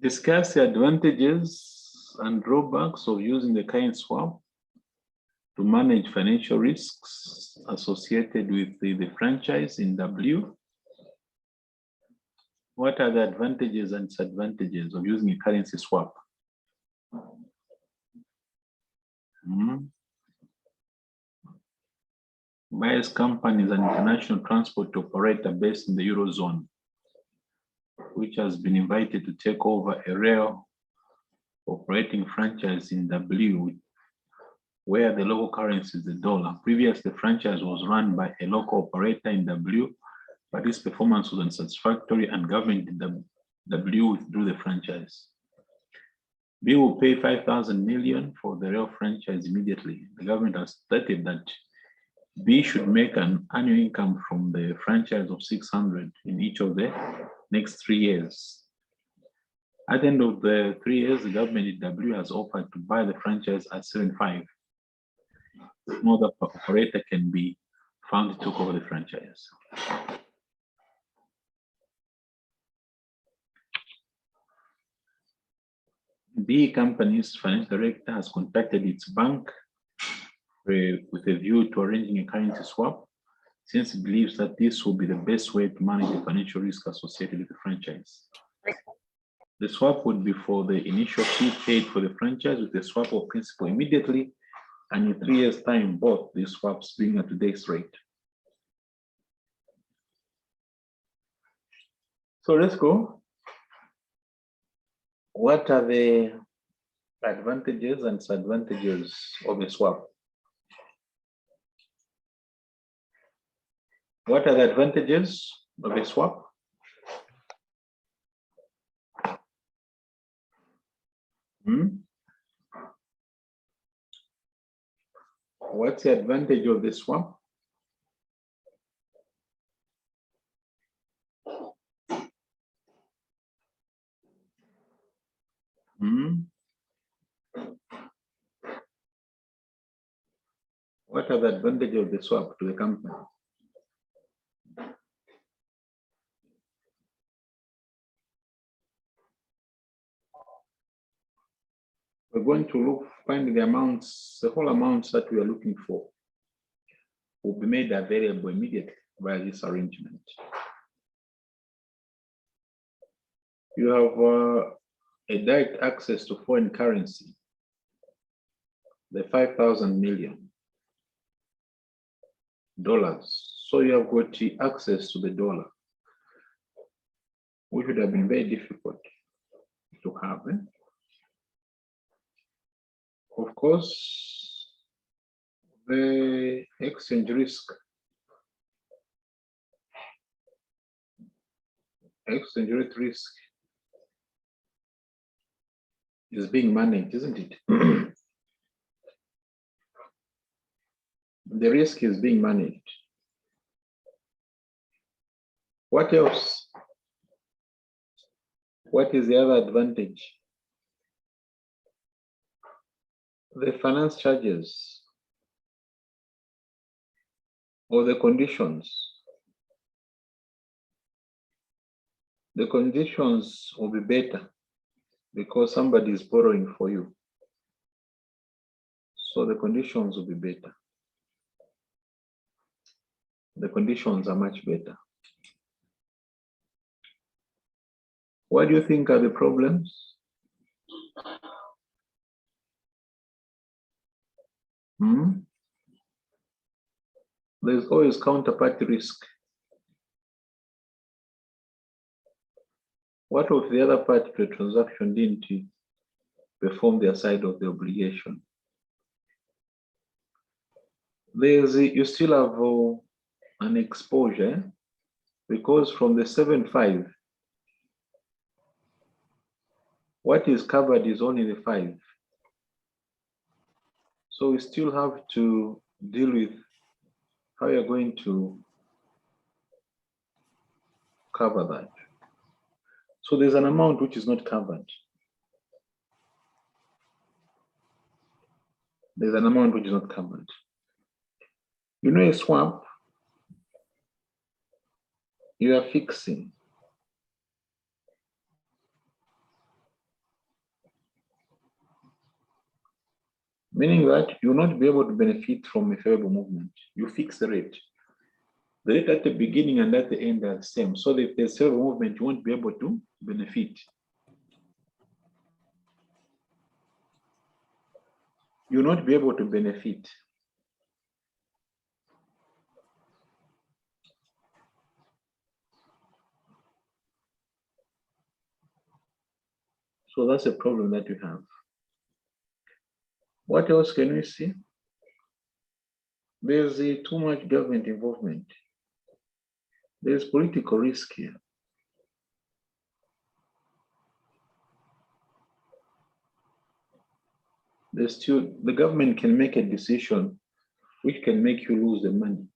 Discuss the advantages and drawbacks of using the currency swap to manage financial risks associated with the franchise in W. What are the advantages and disadvantages of using a currency swap? Bias company is an international transport operator based in the Eurozone, which has been invited to take over a rail operating franchise in W, where the local currency is the dollar. Previously, the franchise was run by a local operator in W, but its performance was unsatisfactory and government in W withdrew the franchise. B will pay 5,000 million for the rail franchise immediately. The government has stated that B should make an annual income from the franchise of 600 in each of the next 3 years. At the end of the 3 years, the government in W has offered to buy the franchise at 7.5. No other operator can be found to take over the franchise. B company's financial director has contacted its bank with a view to arranging a currency swap, since it believes that this will be the best way to manage the financial risk associated with the franchise. The swap would be for the initial fee paid for the franchise with the swap of principal immediately, and in 3 years' time, both these swaps being at today's rate. So let's go. What are the advantages and disadvantages of a swap? What are the advantages of a swap? What's the advantage of the swap? What are the advantages of the swap to the company? We're going to find the amounts, the whole amounts that we are looking for will be made available immediately by this arrangement. You have a direct access to foreign currency, the 5,000 million dollars. So you have got access to the dollar, which would have been very difficult to have. Of course, the exchange risk, exchange rate risk is being managed, isn't it? The risk is being managed. What else? What is the other advantage? The finance charges or the conditions. The conditions will be better because somebody is borrowing for you. So the conditions will be better. The conditions are much better. What do you think are the problems? There's always counterparty risk. What if the other party to the transaction didn't perform their side of the obligation? You still have an exposure, because from the 7.5, what is covered is only the 5. So we still have to deal with how you're going to cover that. So there's an amount which is not covered. There's an amount which is not covered. You know, a swap, you are fixing meaning that you will not be able to benefit from a favorable movement. You fix the rate. The rate at the beginning and at the end are the same. So if there's favorable movement, you won't be able to benefit. You will not be able to benefit. So that's a problem that you have. What else can we see? There's too much government involvement. There's political risk here. The government can make a decision which can make you lose the money.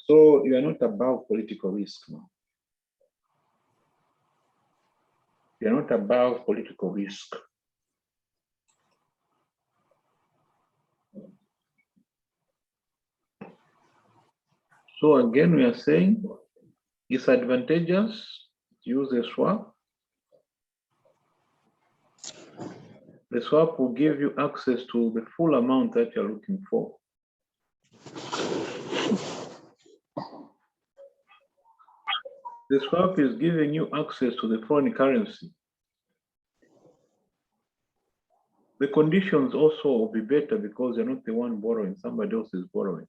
So you are not above political risk now. You are not above political risk. So again, we are saying it's advantageous to use a swap. The swap will give you access to the full amount that you're looking for. The swap is giving you access to the foreign currency. The conditions also will be better because you're not the one borrowing, somebody else is borrowing.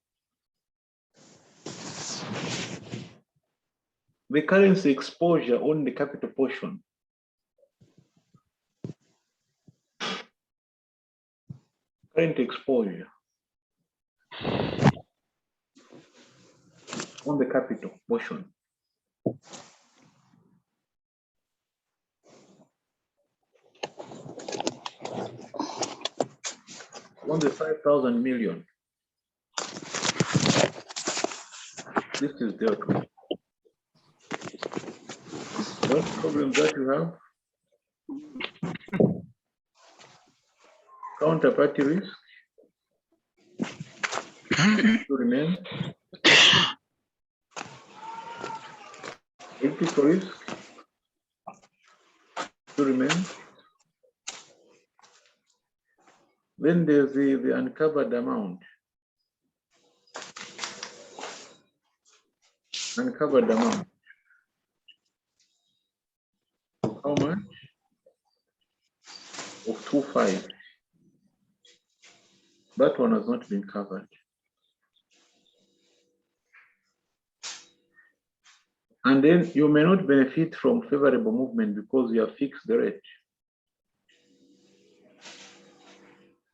The currency exposure on the capital portion. Current exposure on the capital portion. On the 5,000 million. This is dealt with. What problems that you have? Counterparty risk to remain. Political risk to remain. Then there's the uncovered amount. Uncovered amount. How much? Of 2.5. That one has not been covered. And then you may not benefit from favorable movement because you have fixed the rate.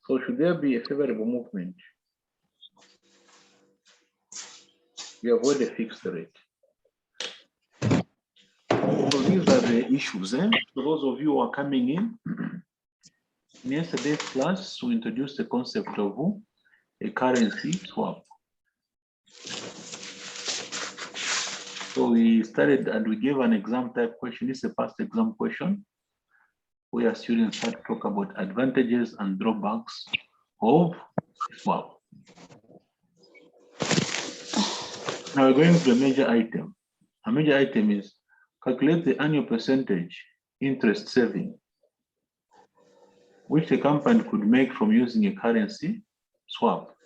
So should there be a favorable movement, you avoid a fixed rate. So these are the issues. For those of you who are coming in yesterday's class, we introduced the concept of a currency swap. So we started and we gave an exam type question. This is a past exam question where students had to talk about advantages and drawbacks of swap. Now we're going to a major item. A major item is calculate the annual percentage interest saving which a company could make from using a currency swap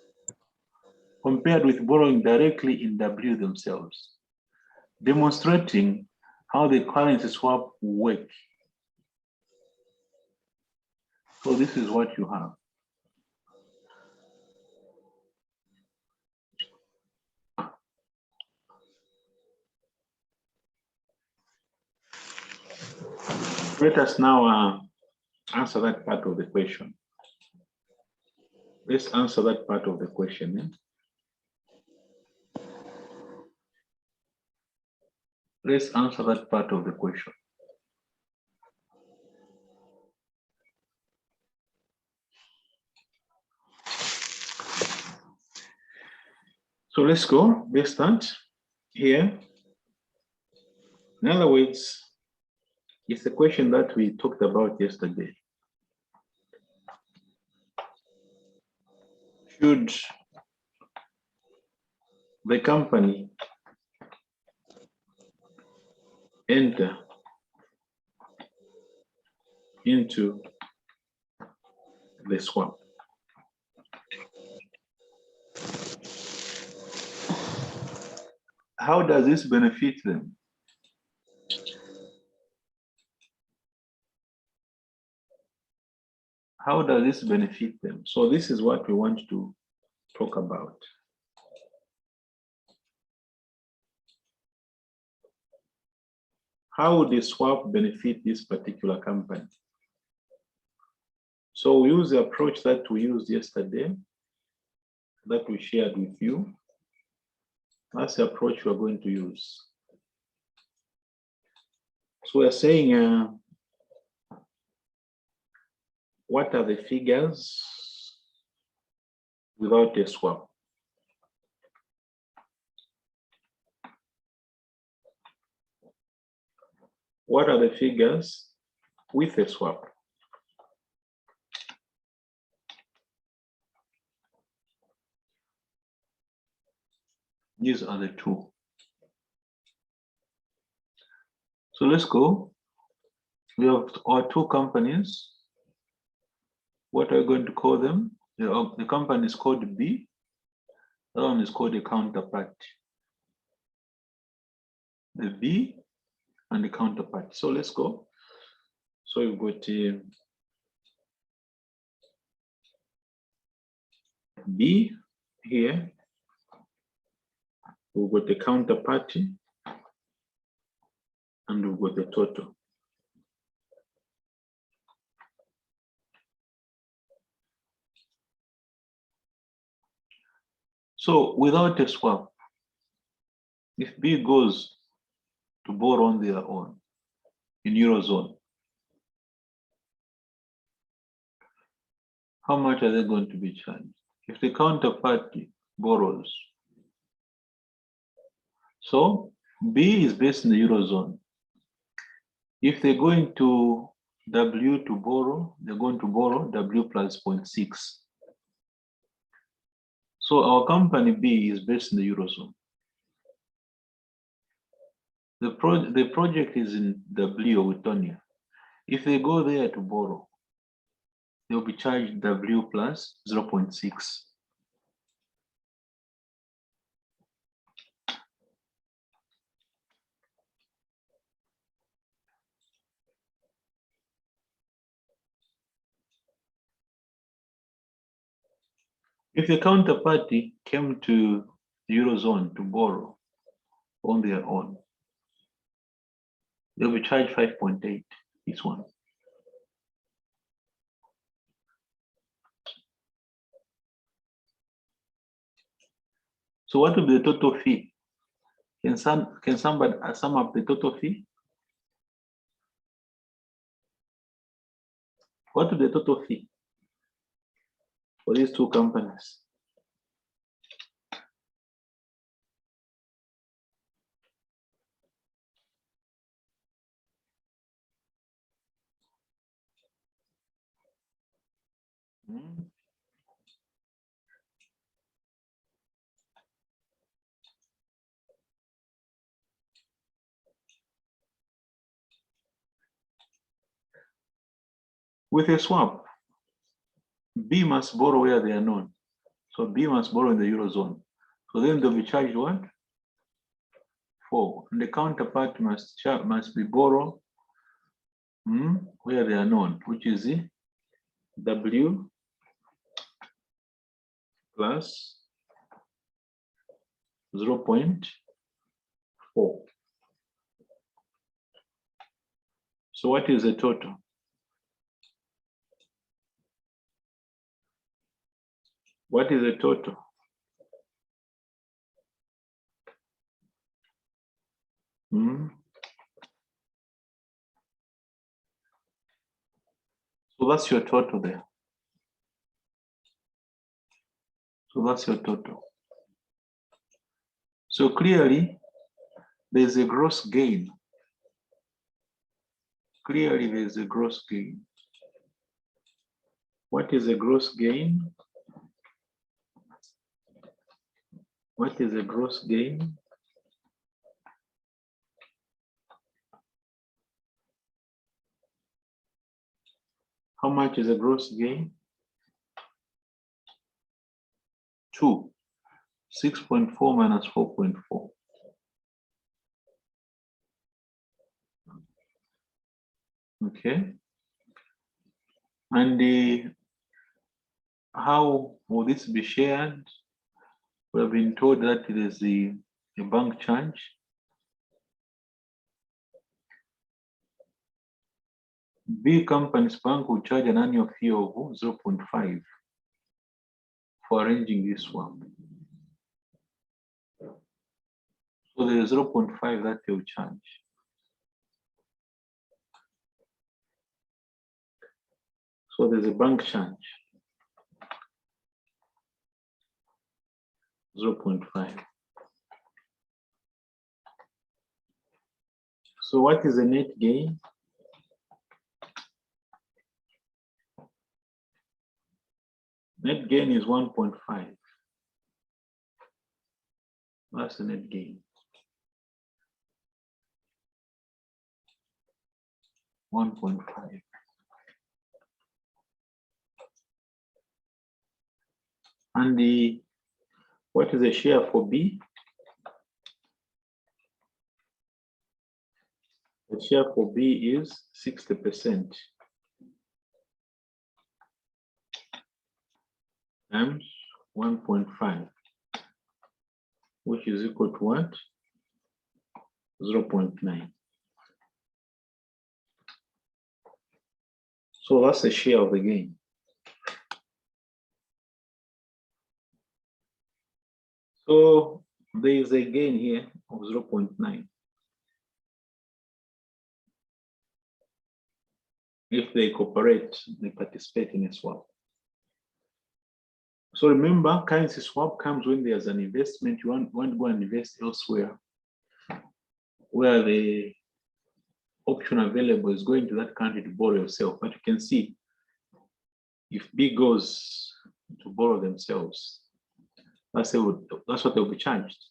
compared with borrowing directly in W themselves, demonstrating how the currency swap work. So this is what you have. Let us now answer that part of the question. Let's answer that part of the question. Let's answer that part of the question. So let's go. Let's start here. In other words, it's the question that we talked about yesterday. Should the company enter into the swap. How does this benefit them? How does this benefit them? So this is what we want to talk about. How would the swap benefit this particular company? So we use the approach that we used yesterday, that we shared with you. That's the approach we're going to use. So we're saying, what are the figures without a swap? What are the figures with a swap? These are the two. So let's go. We have our two companies. What are we going to call them? The company is called B. The one is called a counterpart. The B and the counterpart. So let's go. So you've got B here. We've got the counterparty and we've got the total. So without a swap, if B goes to borrow on their own in Eurozone, how much are they going to be charged? If the counterparty borrows, so B is based in the Eurozone. If they're going to W to borrow, they're going to borrow W plus 0.6. So our company B is based in the Eurozone. The project is in W with Estonia. If they go there to borrow, they'll be charged W plus 0.6. If the counterparty came to the Eurozone to borrow on their own, they'll be charged 5.8, this one. So what will be the total fee? Can somebody sum up the total fee? What will be the total fee for these two companies? With a swap, B must borrow where they are known. So B must borrow in the Eurozone. So then they'll be charged what? 4. And the counterpart must be borrow where they are known, which is the W plus 0.4. So what is the total? What is the total? So that's your total there. So that's your total. So clearly, there's a gross gain. Clearly, there's a gross gain. What is a gross gain? What is a gross gain? How much is a gross gain? 2. 6.4 minus 4.4. Okay. And how will this be shared? We have been told that it is a bank charge. B Companies Bank will charge an annual fee of 0.5 for arranging this swap. So there is 0.5 that they will charge. So there's a bank charge, 0.5. So what is the net gain? Net gain is 1.5. That's the net gain. 1.5. And what is the share for B? The share for B is 60%. Times 1.5, which is equal to what? 0.9. So that's the share of the gain. So there is a gain here of 0.9. If they cooperate, they participate in a swap. So remember, currency swap comes when there's an investment. You want to go and invest elsewhere, where the option available is going to that country to borrow yourself. But you can see, if B goes to borrow themselves, that's what they'll be charged.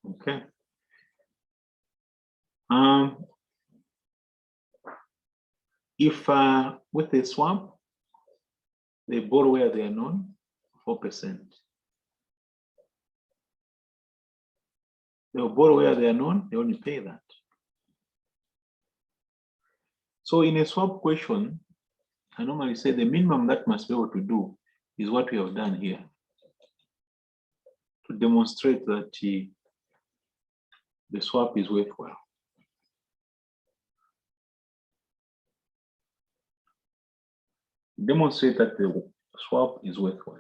Okay. If with a swap, they borrow where they are known, 4%. They'll borrow where they are known, they only pay that. So in a swap question, I normally say the minimum that must be able to do is what we have done here, to demonstrate that the swap is worthwhile. Demonstrate that the swap is worthwhile.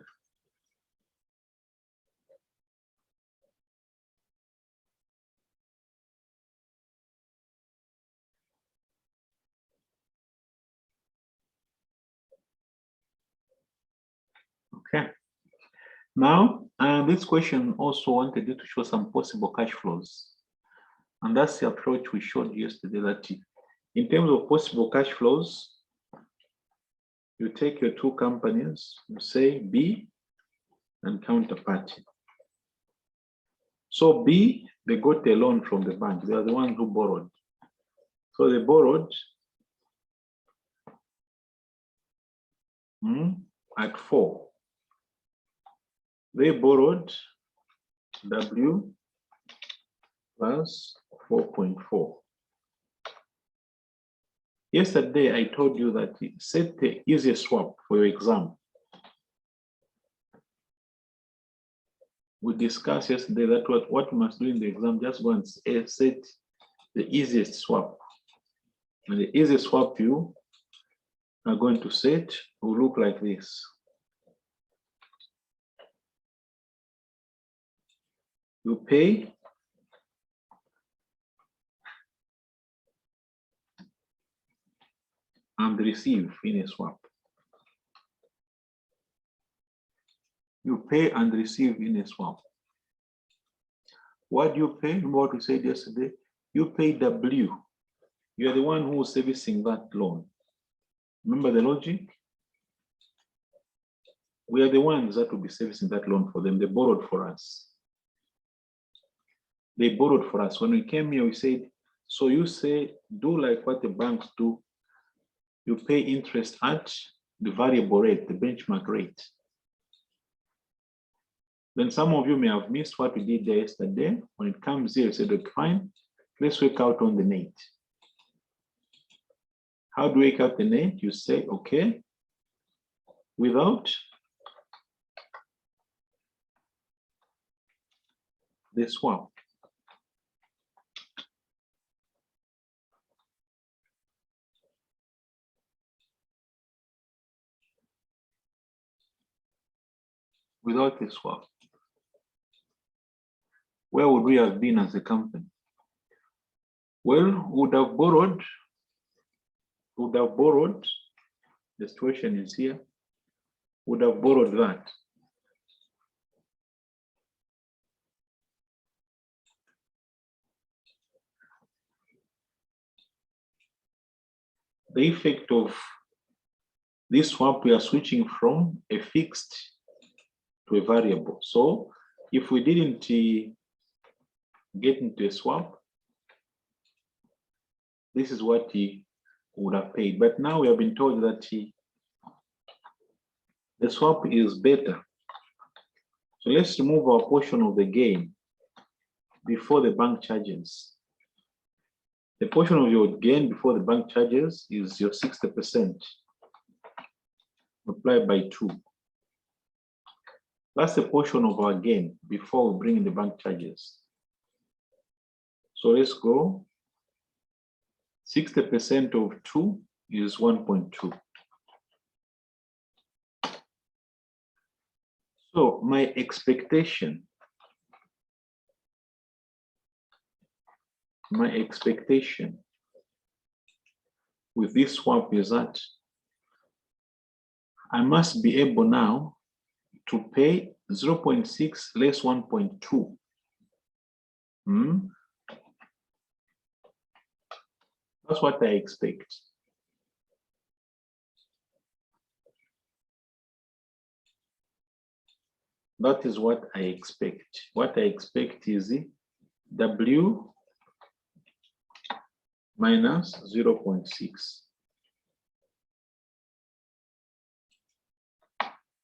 Okay. Now, this question also wanted you to show some possible cash flows. And that's the approach we showed yesterday, that in terms of possible cash flows, you take your two companies, you say B and counterparty. So B, they got a loan from the bank. They are the ones who borrowed. So they borrowed at 4. They borrowed W plus 4.4. Yesterday, I told you that set the easiest swap for your exam. We discussed yesterday that what you must do in the exam, just go and set the easiest swap. And the easiest swap you are going to set will look like this. You pay and receive in a swap. You pay and receive in a swap. What do you pay? Remember what we said yesterday? You pay W. You are the one who is servicing that loan. Remember the logic? We are the ones that will be servicing that loan for them. They borrowed for us. They borrowed for us. When we came here, we said, so you say, do like what the banks do. You pay interest at the variable rate, the benchmark rate. Then some of you may have missed what we did there yesterday. When it comes here, you said, okay, fine, let's work out on the net. How do you work out the net? You say, okay, without the swap. Without the swap. Where would we have been as a company? Well, we would have borrowed, the situation is here, would have borrowed that. The effect of this swap, we are switching from a fixed to a variable. So if we didn't get into a swap, this is what he would have paid. But now we have been told that the swap is better. So let's remove our portion of the gain before the bank charges. The portion of your gain before the bank charges is your 60% multiplied by 2. That's the portion of our gain before we bring in the bank charges. So let's go. 60% of 2 is 1.2. So my expectation with this swap is that I must be able now to pay 0.6 less 1.2. That's what I expect. That is what I expect. What I expect is W minus 0.6.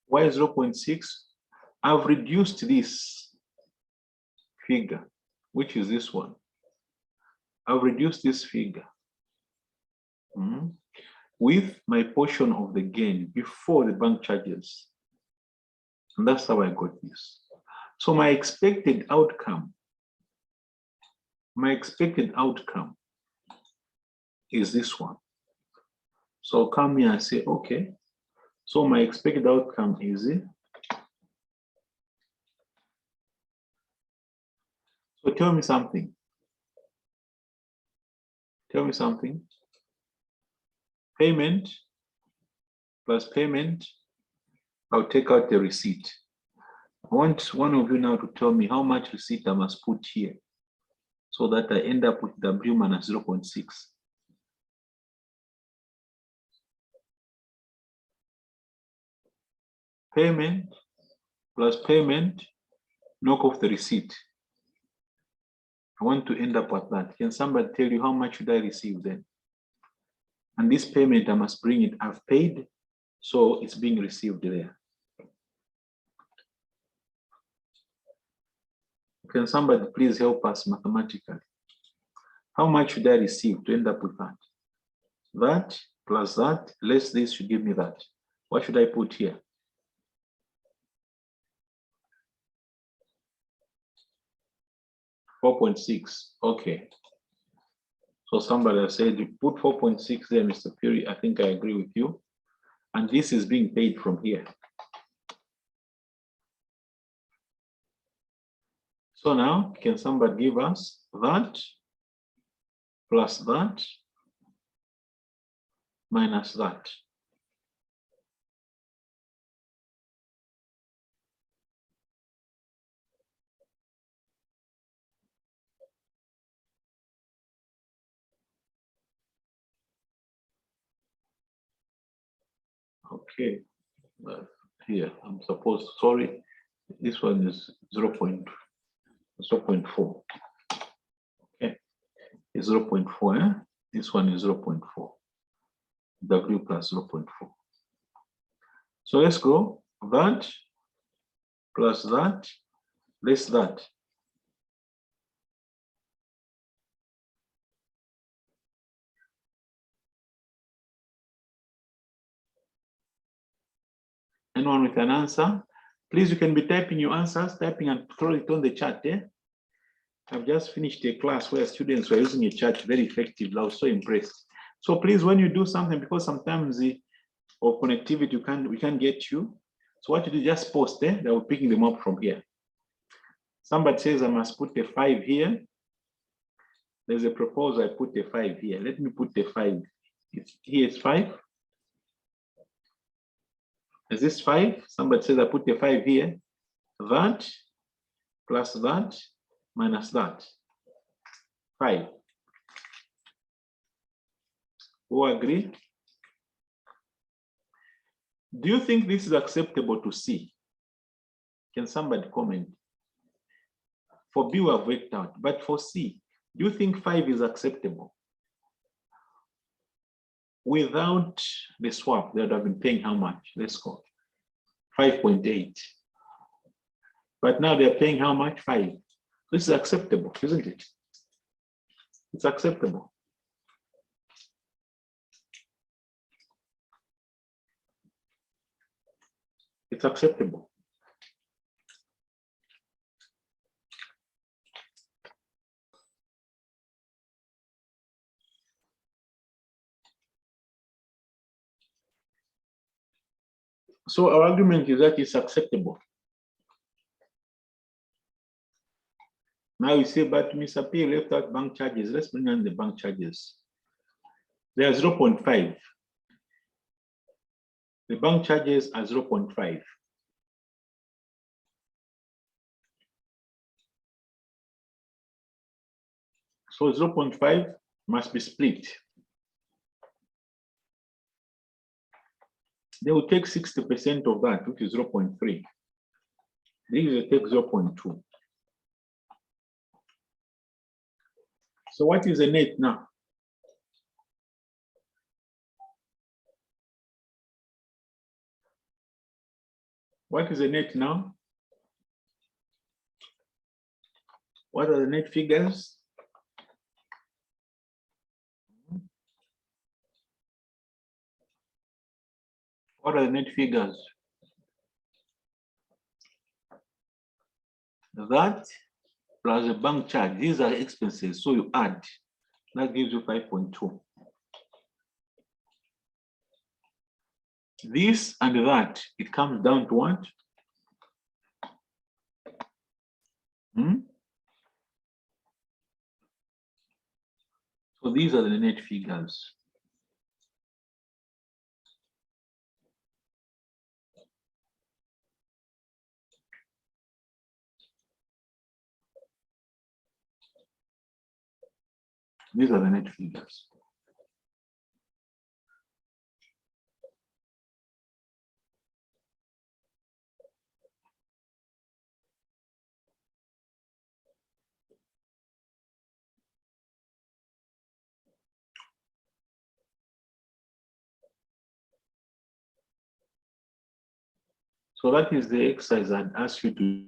Why 0.6? I've reduced this figure, which is this one. I've reduced this figure with my portion of the gain before the bank charges. And that's how I got this. So my expected outcome is this one. So come here and say, okay, so my expected outcome is it. So tell me something. Payment plus payment, I'll take out the receipt. I want one of you now to tell me how much receipt I must put here so that I end up with W minus 0.6. Payment plus payment, knock off the receipt. I want to end up with that. Can somebody tell you how much should I receive then? And this payment, I must bring it. I've paid, so it's being received there. Can somebody please help us mathematically? How much should I receive to end up with that? That plus that, less this should give me that. What should I put here? $4.6. Okay. So somebody has said you put 4.6 there, Mr. Puri. I think I agree with you. And this is being paid from here. So now, can somebody give us that plus that minus that? Okay, here I'm supposed, sorry, this one is 0.4. Okay, it's 0.4. This one is 0.4. W plus 0.4. So let's go. That plus that less that. Anyone with an answer? Please, you can be typing your answers, typing and throw it on the chat. I've just finished a class where students were using a chat very effectively. I was so impressed. So please, when you do something, because sometimes or connectivity, we can't get you. So what you do, just post there. They will picking them up from here. Somebody says I must put a 5 here. There's a proposal, I put a 5 here. Let me put the 5. Here is 5. Is this 5? Somebody says I put a 5 here. That plus that minus that. 5. Who agree? Do you think this is acceptable to C? Can somebody comment? For B, we have worked out, but for C, do you think 5 is acceptable? Without the swap, they would have been paying how much? Let's go. 5.8. But now they're paying how much? 5. This is acceptable, isn't it? It's acceptable. It's acceptable. So our argument is that it's acceptable. Now you say, but Mr. P left out bank charges. Let's bring on the bank charges. They are 0.5. The bank charges are 0.5. So 0.5 must be split. They will take 60% of that, which is 0.3. These will take 0.2. So what is the net now? What is the net now? What are the net figures? What are the net figures? That plus the bank charge. These are expenses. So you add. That gives you 5.2. This and that, it comes down to what? So these are the net figures. These are the net figures. So that is the exercise I'd ask you to